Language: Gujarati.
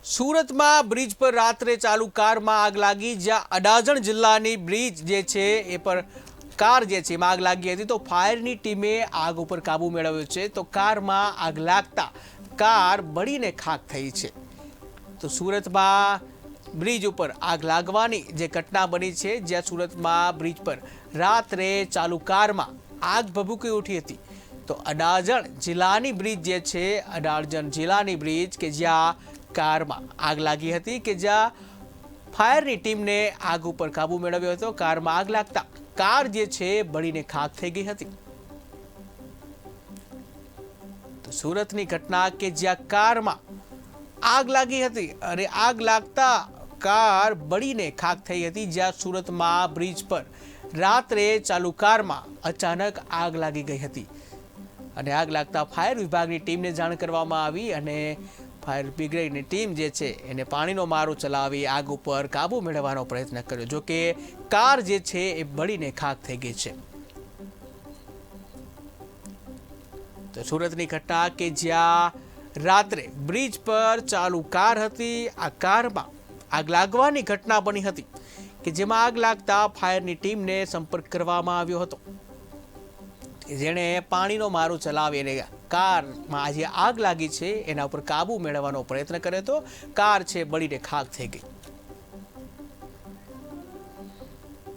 સુરતમાં બ્રિજ પર રાત્રે ચાલુ કારમાં આગ લાગી, જ્યાં અડાજણ જિલ્લાની બ્રિજ જે છે એ પર કાર જે છે એમાં આગ લાગી હતી. તો ફાયરની ટીમે આગ ઉપર કાબુ મેળવ્યો છે. તો કારમાં આગ લાગતા કાર બળીને ખાખ થઈ છે. તો સુરતમાં બ્રિજ ઉપર આગ લાગવાની જે ઘટના બની છે, જ્યાં સુરતમાં બ્રિજ પર રાત્રે ચાલુ કારમાં આગ ભભૂકી ઉઠી હતી. તો અડાજણ જિલ્લાની બ્રિજ જે છે, અડાજણ જિલ્લાની બ્રિજ કે જ્યાં કારમાં આગ લાગી હતી, કે જ્યાં ફાયરની ટીમને આગ ઉપર કાબુ મેળવ્યો હતો. કારમાં આગ લાગતા કાર જે છે બળીને ખાખ થઈ ગઈ હતી. તો સુરતની ઘટના કે જ્યાં કારમાં આગ લાગી હતી અને આગ લાગતા કાર બળીને ખાખ થઈ હતી, જ્યાં સુરતમાં બ્રિજ પર રાત્રે ચાલુ કારમાં અચાનક આગ લાગી ગઈ હતી અને આગ લાગતા ફાયર વિભાગની ટીમને જાણ કરવામાં આવી અને ફાયર બ્રિગેડની ટીમ જે છે એને પાણીનો મારો ચલાવી આગ ઉપર કાબુ મેળવવાનો પ્રયત્ન કર્યો. જો કે કાર જે છે એ બળીને ખાખ થઈ ગઈ છે. તો સુરતની ઘટના કે જ્યાં રાત્રે બ્રિજ પર ચાલુ કાર હતી, આ કારમાં આગ લાગવાની ઘટના બની હતી, કે જેમાં આગ લાગતા ફાયરની ટીમને સંપર્ક કરવામાં આવ્યો હતો, જેણે પાણીનો મારો ચલાવી અને કારમાં જે આગ લાગી છે એના ઉપર કાબુ મેળવવાનો પ્રયત્ન કર્યો હતો. કાર છે બળીને ખાખ થઈ ગઈ.